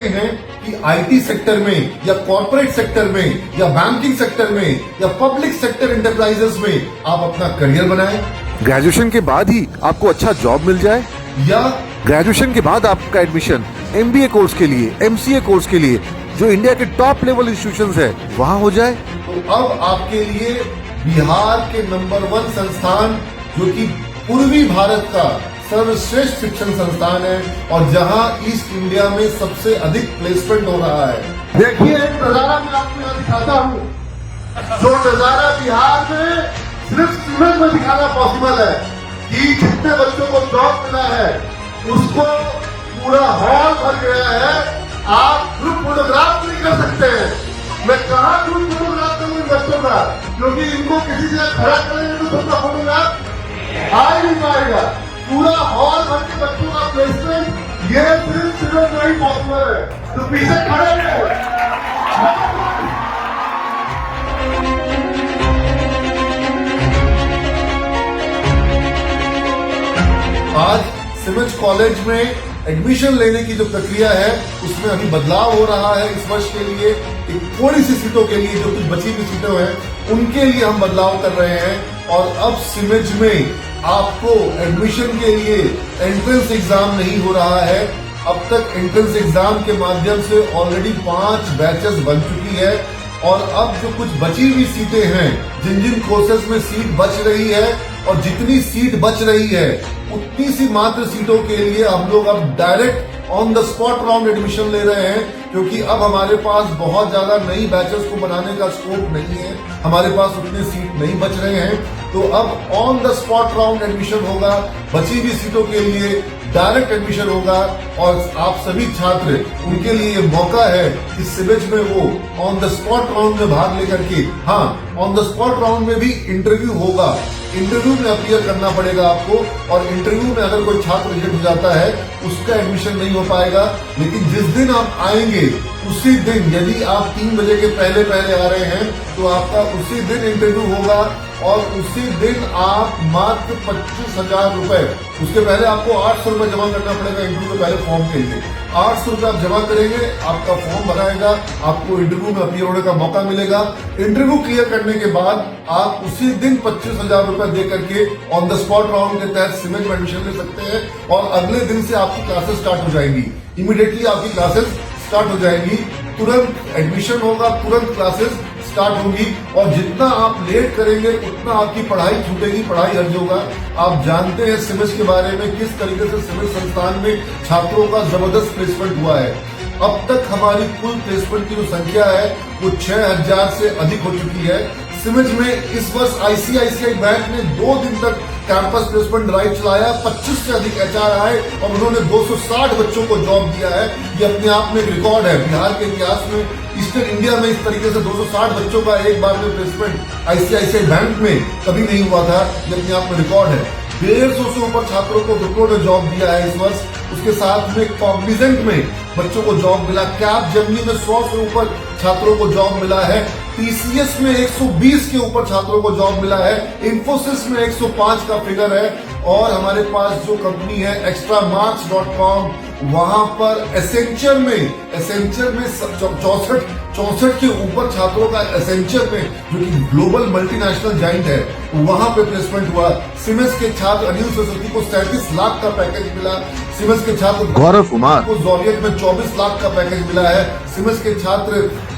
हैं कि IT sector में या कॉर्पोरेट सेक्टर में या बैंकिंग सेक्टर में या पब्लिक सेक्टर एंटरप्राइजेस में आप अपना करियर बनाएं, ग्रेजुएशन के बाद ही आपको अच्छा जॉब मिल जाए, या ग्रेजुएशन के बाद आपका एडमिशन एमबीए कोर्स के लिए, एमसीए कोर्स के लिए जो इंडिया के टॉप लेवल इंस्टीट्यूशंस है वहाँ हो जाए। तो अब आपके लिए बिहार के नंबर 1 संस्थान जो कि पूर्वी भारत का सर्वश्रेष्ठ शिक्षण संस्थान है और जहां ईस्ट इंडिया में सबसे अधिक प्लेसमेंट हो रहा है। देखिए एक नजारा मैं आपको यहाँ दिखाता हूँ, जो नजारा बिहार में सिर्फ सीमेंट में दिखाना पॉसिबल है कि जितने बच्चों को जॉब मिला है उसको पूरा हॉल भर गया है। आप ग्रुप फोटोग्राफ नहीं कर सकते हैं। मैं कहा ग्रुप फोटोग्राफ करूँ इन बच्चों का, क्योंकि इनको किसी जगह खड़ा करेंगे तो सबका फोटोग्राफ आ ही नहीं पाएगा। पूरा हॉल भर के बच्चों का प्लेसमेंट ये सिर्फ नहीं पॉसिबल है। तो पीछे खड़े हैं। आज सिमंस कॉलेज में एडमिशन लेने की जो प्रक्रिया है उसमें अभी बदलाव हो रहा है। इस वर्ष के लिए एक थोड़ी सी सीटों के लिए, जो कुछ बची हुई सीटें हैं उनके लिए हम बदलाव कर रहे हैं और अब सिमंस में आपको एडमिशन के लिए एंट्रेंस एग्जाम नहीं हो रहा है। अब तक एंट्रेंस एग्जाम के माध्यम से ऑलरेडी 5 बैचेस बन चुकी है और अब जो कुछ बची हुई सीटें हैं, जिन जिन कोर्सेज में सीट बच रही है और जितनी सीट बच रही है उतनी सी मात्र सीटों के लिए हम लोग अब direct on the spot round admission ले रहे हैं, क्योंकि अब हमारे पास बहुत ज्यादा नई बैचेस को बनाने का स्कोप नहीं है, हमारे पास उतने सीट नहीं बच रहे हैं। तो अब on the spot round admission होगा, बची हुई सीटों के लिए डायरेक्ट एडमिशन होगा और आप सभी छात्र, उनके लिए ये मौका है कि सिमंस में वो ऑन द स्पॉट राउंड में भाग लेकर के, हाँ ऑन द स्पॉट राउंड में भी इंटरव्यू होगा, इंटरव्यू में अपीयर करना पड़ेगा आपको और इंटरव्यू में अगर कोई छात्र रिजेक्ट हो जाता है उसका एडमिशन नहीं हो पाएगा। लेकिन जिस दिन आप आएंगे उसी दिन, यदि आप 3 बजे के पहले आ रहे हैं तो आपका उसी दिन इंटरव्यू होगा और उसी दिन आप मात्र 25,000 रुपए, उसके पहले आपको 800 रुपए जमा करना पड़ेगा इंटरव्यू के पहले फॉर्म के लिए। 800 रुपए आप जमा करेंगे, आपका फॉर्म भराएगा, आपको इंटरव्यू में अपीयर होने का मौका मिलेगा। इंटरव्यू क्लियर करने के बाद आप उसी दिन 25,000 रुपए दे करके ऑन द स्पॉट राउंड के तहत सिमंस में एडमिशन ले सकते हैं और अगले दिन से आपकी क्लासेस स्टार्ट हो जाएंगी। इमीडिएटली आपकी क्लासेस स्टार्ट हो जाएंगी, तुरंत एडमिशन होगा, तुरंत क्लासेस स्टार्ट होगी और जितना आप लेट करेंगे उतना आपकी पढ़ाई छूटेगी, पढ़ाई हर्ज होगा। आप जानते हैं सिमंस के बारे में, किस तरीके से सिमंस संस्थान में छात्रों का जबरदस्त प्लेसमेंट हुआ है। अब तक हमारी कुल प्लेसमेंट की जो संख्या है वो 6,000 से अधिक हो चुकी है। सिमंस में इस वर्ष आईसीआईसीआई बैंक ने 2 दिन तक कैंपस प्लेसमेंट ड्राइव चलाया, 25 से अधिक एचआर आए और उन्होंने 260 बच्चों को जॉब दिया है। ये अपने आप में एक रिकॉर्ड है बिहार के इतिहास में। ईस्टर्न इंडिया में इस तरीके से 260 बच्चों का एक बार में प्लेसमेंट आईसीआईसीआई बैंक में कभी नहीं हुआ था। ये अपने आप में रिकॉर्ड है। 150 से ऊपर छात्रों को विप्रो ने जॉब दिया है इस वर्ष। उसके साथ में कॉग्निजेंट में बच्चों को जॉब मिला, कैपजेमिनी में 100 से ऊपर छात्रों को जॉब मिला है, टीसीएस में 120 के ऊपर छात्रों को जॉब मिला है, इन्फोसिस में 105 का फिगर है और हमारे पास जो कंपनी है extramarks.com, वहां पर एसेंचर में 64 के ऊपर छात्रों का एसेंचर में, जो कि ग्लोबल मल्टीनेशनल जाइंट है, वहां पे प्लेसमेंट हुआ। सिमंस के छात्र अनिल सरस्वती को 37 लाख का पैकेज मिला। सिमंस के छात्र गौरव कुमार को जॉर्जियत में 24 लाख का पैकेज मिला है। सिमंस के छात्र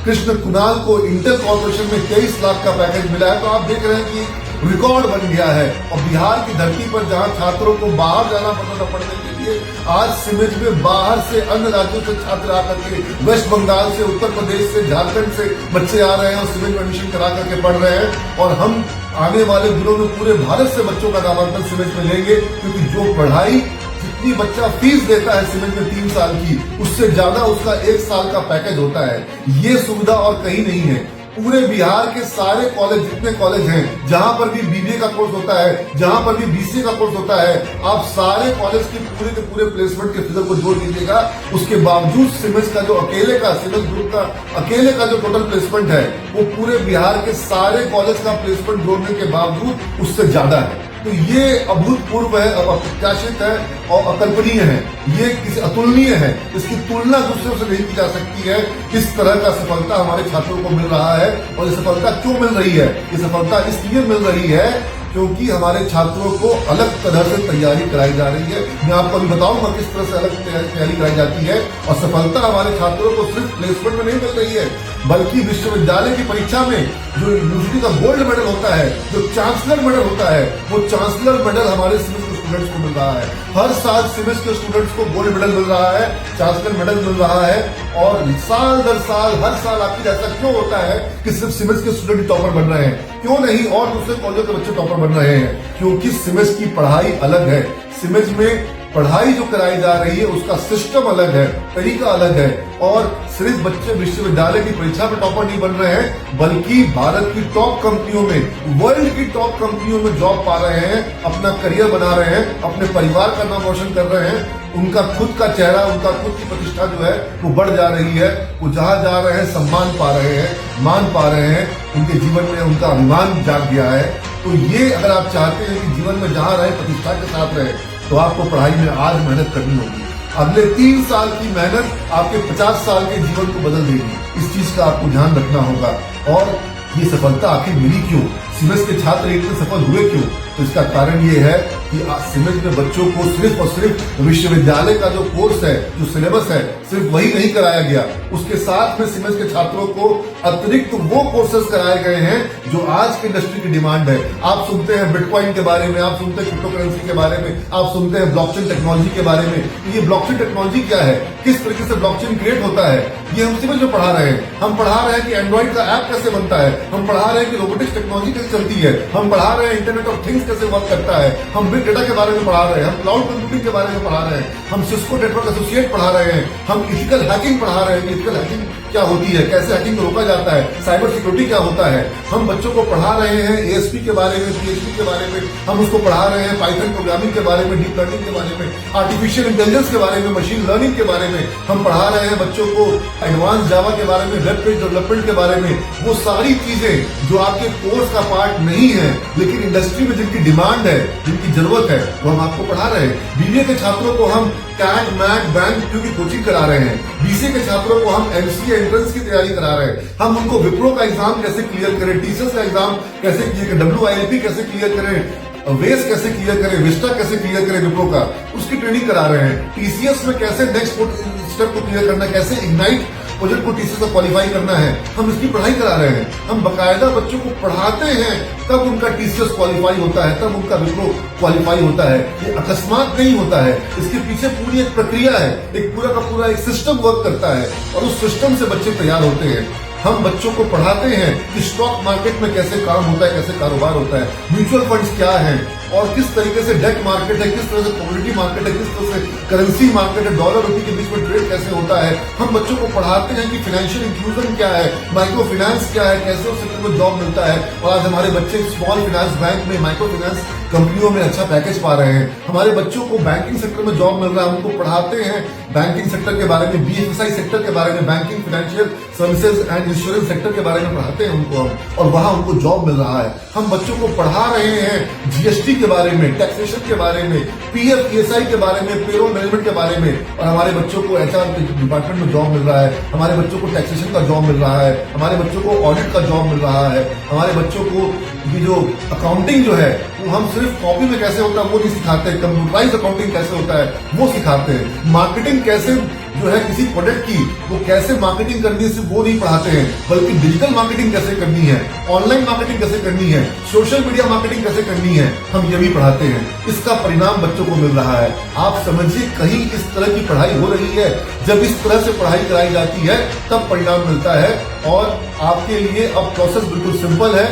कृष्ण कुणाल को इंटेल कॉर्पोरेशन में 23 लाख का पैकेज मिला है। तो आप देख रहे हैं कि रिकॉर्ड बन गया है और बिहार की धरती पर जहां छात्रों को बाहर जाना पड़ता था पढ़ने के लिए, आज सिमंस में बाहर से अन्य राज्यों से छात्र आकर के, वेस्ट बंगाल से, उत्तर प्रदेश से, झारखंड से बच्चे आ रहे हैं और सिमंस में एडमिशन करा करके पढ़ रहे हैं और हम आने वाले दिनों में पूरे भारत से बच्चों का नामांकन सिमंस में लेंगे, क्योंकि जो पढ़ाई जितनी बच्चा फीस देता है सिमंस में 3 साल की, उससे ज्यादा उसका 1 साल का पैकेज होता है। ये सुविधा और कहीं नहीं है। पूरे बिहार के सारे कॉलेज, जितने कॉलेज हैं, जहां पर भी बीबीए का कोर्स होता है, जहां पर भी बीसीए का कोर्स होता है, आप सारे कॉलेज के पूरे प्लेसमेंट के फिगर को जोड़ लीजिएगा। उसके बावजूद सिमंस का जो अकेले का, सिमंस ग्रुप का अकेले का जो टोटल प्लेसमेंट है वो पूरे बिहार के सारे कॉलेज का प्लेसमेंट जोड़ने के बावजूद उससे ज्यादा है। तो ये अभूतपूर्व है, अप्रत्याशित है और अकल्पनीय है। ये किसी अतुलनीय है, इसकी तुलना दूसरों से नहीं की जा सकती है। इस तरह का सफलता हमारे छात्रों को मिल रहा है। और ये सफलता क्यों मिल रही है? ये सफलता इसलिए मिल रही है क्योंकि हमारे छात्रों को अलग तरह से तैयारी कराई जा रही है। मैं आपको अभी बताऊंगा किस तरह से अलग तैयारी कराई जाती है। और सफलता हमारे छात्रों को सिर्फ प्लेसमेंट में नहीं मिल रही है, बल्कि विश्वविद्यालय की परीक्षा में जो यूनिवर्सिटी का गोल्ड मेडल होता है, जो चांसलर मेडल होता है, वो चांसलर मेडल हमारे सिविल के स्टूडेंट्स को मिल रहा है। हर साल सिविल के स्टूडेंट्स को गोल्ड मेडल मिल रहा है, चांसलर मेडल मिल रहा है। और साल दर साल, हर साल आखिर ऐसा क्यों होता है कि सिर्फ सिविल के स्टूडेंट टॉपर बन रहे हैं? क्यों नहीं और दूसरे कॉलेजों के बच्चे टॉपर बन रहे हैं? क्योंकि सिविल की पढ़ाई अलग है। सिविल में पढ़ाई जो कराई जा रही है उसका सिस्टम अलग है, तरीका अलग है। और सिर्फ बच्चे विश्वविद्यालय की परीक्षा में टॉपर नहीं बन रहे हैं, बल्कि भारत की टॉप कंपनियों में, वर्ल्ड की टॉप कंपनियों में जॉब पा रहे हैं, अपना करियर बना रहे हैं, अपने परिवार का नाम रोशन कर रहे हैं। उनका खुद का चेहरा, उनका खुद की प्रतिष्ठा जो है वो बढ़ जा रही है। वो जहां जा रहे हैं सम्मान पा रहे हैं, मान पा रहे हैं, उनके जीवन में उनका अभिमान जाग गया है। तो ये अगर आप चाहते हैं कि जीवन में जहां रहे प्रतिष्ठा के साथ रहे, तो आपको पढ़ाई में आज मेहनत करनी होगी। अगले 3 साल की मेहनत आपके 50 साल के जीवन को बदल देगी। इस चीज का आपको ध्यान रखना होगा। और ये सफलता आखिर मिली क्यों? सिविल के छात्र इतने सफल हुए क्यों? तो इसका कारण ये है कि सिविल में बच्चों को सिर्फ और सिर्फ विश्वविद्यालय का जो कोर्स है, जो सिलेबस है, सिर्फ वही नहीं कराया गया। उसके साथ में सिविल के छात्रों को अतिरिक्त वो कोर्सेज कराए गए हैं जो आज की इंडस्ट्री की डिमांड है। आप सुनते हैं बिटकॉइन के बारे में, आप सुनते हैं क्रिप्टो करेंसी के बारे में, आप सुनते हैं ब्लॉकचेन टेक्नोलॉजी के बारे में। ये ब्लॉकचेन टेक्नोलॉजी क्या है, किस तरीके से ब्लॉकचेन क्रिएट होता है, ये हम सिविल में पढ़ा रहे हैं। हम पढ़ा रहे हैं कि एंड्रॉइड का ऐप कैसे बनता है, हम पढ़ा रहे हैं कि रोबोटिक्स टेक्नोलॉजी कैसे चलती है, हम पढ़ा रहे हैं इंटरनेट ऑफ थिंग्स कैसे वर्क करता है, हम बिग डेटा के बारे में पढ़ा रहे हैं, हम क्लाउड कंप्यूटिंग के बारे में पढ़ा रहे हैं, हम सिस्को नेटवर्क एसोसिएट पढ़ा रहे हैं, हम इथिकल हैकिंग पढ़ा रहे हैं कि इथिकल हैकिंग क्या होती है, कैसे हैकिंग को रोका जाता है, साइबर सिक्योरिटी क्या होता है। हम बच्चों को पढ़ा रहे हैं एएसपी के बारे में, पीएचडी के बारे में, हम उसको पढ़ा रहे हैं पाइथन प्रोग्रामिंग के बारे में, डीप लर्निंग के बारे में, आर्टिफिशियल इंटेलिजेंस के बारे में, मशीन लर्निंग के बारे में। हम पढ़ा रहे हैं बच्चों को एडवांस जावा के बारे में, वेब पेज डेवलपमेंट के बारे में। वो सारी चीजें जो आपके कोर्स का पार्ट नहीं है, लेकिन इंडस्ट्री में जिनकी डिमांड है, जिनकी जरूरत है, वो हम आपको पढ़ा रहे हैं। बीबीए के छात्रों को हम कैट, मैट, बैंक की कोचिंग करा रहे हैं। बीसीए के छात्रों को हम एमसीए एंट्रेंस की तैयारी करा रहे हैं। हम उनको विप्रो का एग्जाम कैसे क्लियर करें, टीसीएस का एग्जाम कैसे क्लियर करें, WILP कैसे क्लियर करें, वेस कैसे क्लियर करें, विस्टा कैसे क्लियर करें विप्रो का, उसकी ट्रेनिंग करा रहे हैं। टीसीएस में कैसे नेक्स्ट स्टेप को क्लियर करना, कैसे इग्नाइट प्रोजेक्ट को टीसीएस को क्वालिफाई करना है, हम इसकी पढ़ाई करा रहे हैं। हम बकायदा बच्चों को पढ़ाते हैं, तब उनका टीसीएस क्वालिफाई होता है, तब उनका विप्रो क्वालिफाई होता है। ये अकस्मात नहीं होता है, इसके पीछे पूरी एक प्रक्रिया है, एक पूरा का पूरा एक सिस्टम वर्क करता है और उस सिस्टम से बच्चे तैयार होते हैं। हम बच्चों को पढ़ाते हैं कि स्टॉक मार्केट में कैसे काम होता है, कैसे कारोबार होता है, म्यूचुअल फंड्स क्या हैं और किस तरीके से डेट मार्केट है, किस तरह से कमोडिटी मार्केट है, किस तरह से करेंसी मार्केट है, डॉलर रुपये के बीच में ट्रेड कैसे होता है। हम बच्चों को पढ़ाते हैं कि फाइनेंशियल इंक्लूजन क्या है, माइक्रो फाइनेंस क्या है, कैसे उस सेक्टर में जॉब मिलता है। और आज हमारे बच्चे स्मॉल फाइनेंस बैंक में, माइक्रो फाइनेंस कंपनियों में अच्छा पैकेज पा रहे हैं। हमारे बच्चों को बैंकिंग सेक्टर में जॉब मिल रहा है, उनको पढ़ाते हैं बैंकिंग सेक्टर के बारे में, BFSI सेक्टर के बारे में, banking financial services and insurance sector के बारे में पढ़ाते हैं उनको हम, और वहां उनको जॉब मिल रहा है। हम बच्चों को पढ़ा रहे हैं GST के बारे में, टैक्सेशन के बारे में, PF ESI के बारे में, पेरोल मैनेजमेंट के बारे में। और हमारे बच्चों को HR डिपार्टमेंट में जॉब मिल रहा है, हमारे बच्चों को टैक्सेशन का जॉब मिल रहा है, हमारे बच्चों को ऑडिट का जॉब मिल रहा है, हमारे बच्चों को ये जो अकाउंटिंग जो है वो हम सिर्फ कॉपी में कैसे होता है वो नहीं सिखाते, कंप्यूटराइज अकाउंटिंग कैसे होता है वो सिखाते हैं। मार्केटिंग कैसे जो है किसी प्रोडक्ट की वो कैसे मार्केटिंग करनी है सिर्फ वो नहीं पढ़ाते हैं, बल्कि डिजिटल मार्केटिंग कैसे करनी है, ऑनलाइन मार्केटिंग कैसे करनी है, सोशल मीडिया मार्केटिंग कैसे करनी है, हम ये भी पढ़ाते हैं। इसका परिणाम बच्चों को मिल रहा है। आप समझिए कहीं इस तरह की पढ़ाई हो रही है, जब इस तरह से पढ़ाई कराई जाती है तब परिणाम मिलता है। और आपके लिए अब प्रोसेस बिल्कुल सिंपल है,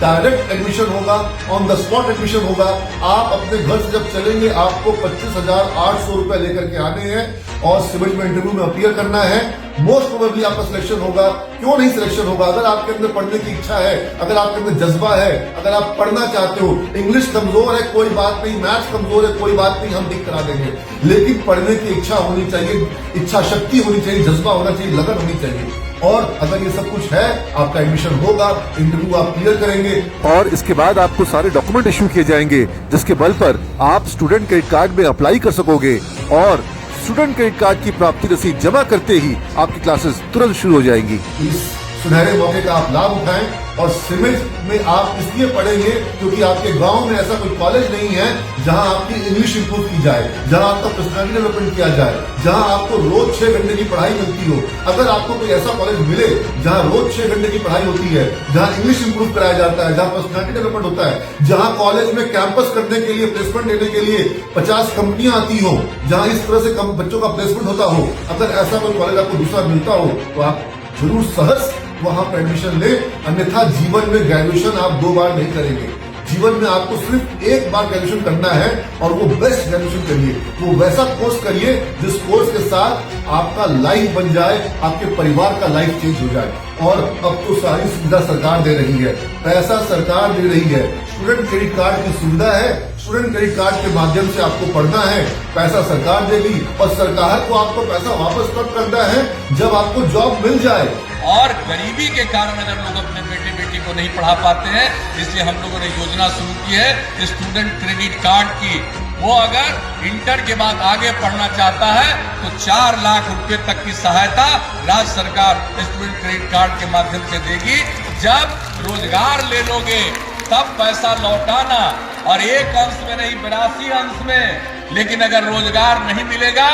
डायरेक्ट एडमिशन होगा, ऑन द स्पॉट एडमिशन होगा। आप अपने घर से जब चलेंगे आपको 25,800 रुपए लेकर के आने हैं और सिविल में इंटरव्यू में अपीयर करना है। मोस्ट प्रोबेबली आपका सिलेक्शन होगा। क्यों नहीं सिलेक्शन होगा? अगर आपके अंदर पढ़ने की इच्छा है, अगर आपके अंदर जज्बा है, अगर आप पढ़ना चाहते हो। इंग्लिश कमजोर है कोई बात नहीं, मैथ्स कमजोर है कोई बात नहीं, हम ठीक करा देंगे, लेकिन पढ़ने की इच्छा होनी चाहिए, इच्छा शक्ति होनी चाहिए, जज्बा होना चाहिए, लगन होनी चाहिए। और अगर ये सब कुछ है, आपका एडमिशन होगा, इंटरव्यू आप क्लियर करेंगे और इसके बाद आपको सारे डॉक्यूमेंट इश्यू किए जाएंगे, जिसके बल पर आप स्टूडेंट क्रेडिट कार्ड में अप्लाई कर सकोगे और स्टूडेंट क्रेडिट कार्ड की प्राप्ति रसीद जमा करते ही आपकी क्लासेस तुरंत शुरू हो जाएंगी। इस सुनहरे मौके का आप लाभ उठाएं और सिमेज में आप इसलिए पढ़ेंगे क्योंकि आपके गांव में ऐसा कोई कॉलेज नहीं है जहां आपकी इंग्लिश इंप्रूव की जाए, जहां आपका पर्सनैलिटी डेवलपमेंट किया जाए, जहां आपको रोज 6 घंटे की पढ़ाई मिलती हो। अगर आपको कोई ऐसा कॉलेज मिले जहां रोज 6 घंटे की पढ़ाई होती है, जहां इंग्लिश इंप्रूव कराया जाता है, जहां पर्सनैलिटी डेवलपमेंट होता है, जहां कॉलेज में कैंपस करने के लिए, प्लेसमेंट देने के लिए 50 कंपनियां आती हो, जहां इस तरह से बच्चों का प्लेसमेंट होता हो, अगर ऐसा कोई कॉलेज आपको दूसरा मिलता हो तो आप जरूर सहर्ष वहां पर एडमिशन ले। अन्यथा जीवन में ग्रेजुएशन आप 2 बार नहीं करेंगे। जीवन में आपको सिर्फ एक बार ग्रेजुएशन करना है और वो बेस्ट ग्रेजुएशन करिए, वो वैसा कोर्स करिए जिस कोर्स के साथ आपका लाइफ बन जाए, आपके परिवार का लाइफ चेंज हो जाए। और अब तो सारी सुविधा सरकार दे रही है, पैसा सरकार दे रही है, स्टूडेंट क्रेडिट कार्ड की सुविधा है, स्टूडेंट क्रेडिट कार्ड के माध्यम से आपको पढ़ना है, पैसा सरकार देगी और सरकार को आपको पैसा वापस कब करना है? जब आपको जॉब मिल जाए। और गरीबी के कारण अगर लोग अपने बेटे बेटी को नहीं पढ़ा पाते हैं, इसलिए हम लोगों ने योजना शुरू की है स्टूडेंट क्रेडिट कार्ड की। वो अगर इंटर के बाद आगे पढ़ना चाहता है तो 4 लाख रुपए तक की सहायता राज्य सरकार स्टूडेंट क्रेडिट कार्ड के माध्यम से देगी। जब रोजगार ले लोगे तब पैसा लौटाना, और एक अंश में नहीं 82 अंश में। लेकिन अगर रोजगार नहीं मिलेगा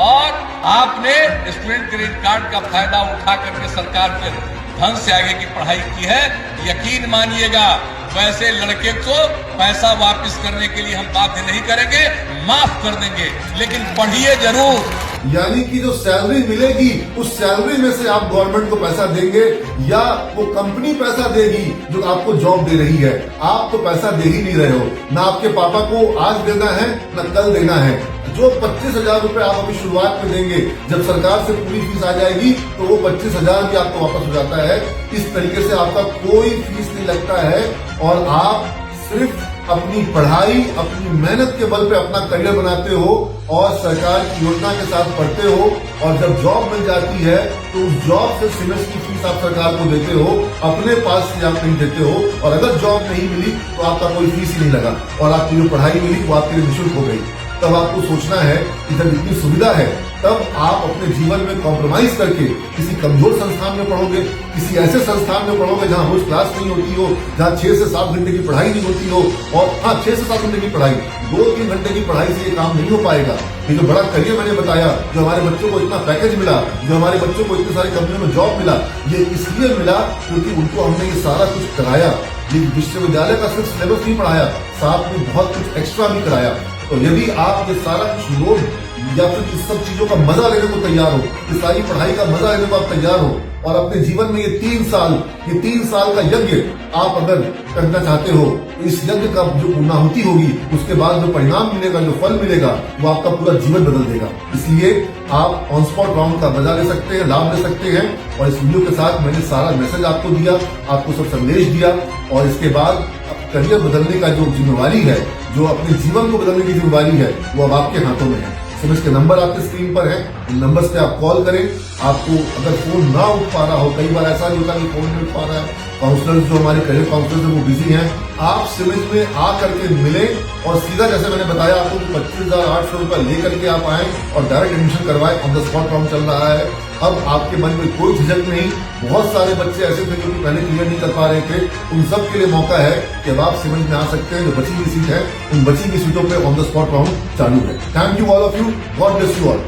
और आपने स्टूडेंट क्रेडिट कार्ड का फायदा उठा करके सरकार के धन से आगे की पढ़ाई की है, यकीन मानिएगा वैसे लड़के को पैसा वापस करने के लिए हम बाध्य नहीं करेंगे, माफ कर देंगे, लेकिन पढ़िए जरूर। यानी कि जो सैलरी मिलेगी उस सैलरी में से आप गवर्नमेंट को पैसा देंगे या वो कंपनी पैसा देगी जो आपको जॉब दे रही है? आप तो पैसा दे ही नहीं रहे हो, ना आपके पापा को आज देना है ना कल देना है। जो 25,000 रुपए आप अभी शुरुआत में देंगे, जब सरकार से पूरी फीस आ जाएगी तो वो 25,000 भी आपको वापस हो जाता है। इस तरीके से आपका कोई फीस नहीं लगता है और आप सिर्फ अपनी पढ़ाई, अपनी मेहनत के बल पे अपना करियर बनाते हो और सरकार की योजना के साथ पढ़ते हो। और जब जॉब मिल जाती है तो उस जॉब से सेमेस्टर की फीस आप सरकार को देते हो, अपने पास से आप नहीं देते हो। और अगर जॉब नहीं मिली तो आपका कोई फीस ही नहीं लगा और आपकी जो पढ़ाई मिली वो आपके लिए निःशुल्क हो गई। तब आपको सोचना है कि जब इतनी सुविधा है तब आप अपने जीवन में कॉम्प्रोमाइज करके किसी कमजोर संस्थान में पढ़ोगे, किसी ऐसे संस्थान में पढ़ोगे जहां रोज क्लास नहीं होती हो, जहां 6 से 7 घंटे की पढ़ाई नहीं होती हो। और हाँ, 6 से 7 घंटे की पढ़ाई, 2-3 घंटे की पढ़ाई से ये काम नहीं हो पाएगा। ये जो बड़ा करियर मैंने बताया, जो हमारे बच्चों को इतना पैकेज मिला, जो हमारे बच्चों को इतनी सारी कंपनियों में जॉब मिला, ये इसलिए मिला क्योंकि उनको हमने ये सारा कुछ कराया। ये विश्वविद्यालय का सिर्फ सिलेबस नहीं पढ़ाया, साथ में बहुत कुछ एक्स्ट्रा भी कराया। तो यदि आप ये सारा कुछ लोग या फिर इस सब चीजों का मजा लेने को तैयार हो, इस सारी पढ़ाई का मजा लेने को आप तैयार हो और अपने जीवन में ये 3 साल का यज्ञ आप अगर करना चाहते हो, तो इस यज्ञ का जो पूर्णाहुति होगी उसके बाद जो परिणाम मिलेगा, जो फल मिलेगा, वो आपका पूरा जीवन बदल देगा। इसलिए आप ऑन स्पॉट राउंड का मजा ले सकते हैं, लाभ ले सकते हैं। और इस वीडियो के साथ मैंने सारा मैसेज आपको दिया, आपको सब संदेश दिया। और इसके बाद करियर बदलने का जो जिम्मेवारी है, जो अपने जीवन को बदलने की जिम्मेवारी है, वो अब आपके हाथों में है। SMS के नंबर आपके स्क्रीन पर है, इन नंबर्स पे आप कॉल करें। आपको अगर फोन ना उठ पा रहा हो, कई बार ऐसा नहीं होता कि फोन नहीं उठ पा रहा है, काउंसलर्स जो हमारे करियर काउंसलर्स हैं वो बिजी हैं, आप सिविल में आ करके मिलें और सीधा जैसे मैंने बताया आपको 25,800 रुपए लेकर के आप आए और डायरेक्ट एडमिशन करवाएं। ऑन द स्पॉट राउंड चल रहा है। अब आपके मन में कोई झिझक नहीं। बहुत सारे बच्चे ऐसे थे जो कि पहले क्लियर नहीं कर पा रहे थे, उन सब के लिए मौका है कि अब आप सिविल में आ सकते हैं। जो बची हुई सीट है, उन बची हुई सीटों पे ऑन द स्पॉट राउंड चालू है। Thank you all of you, God bless you all.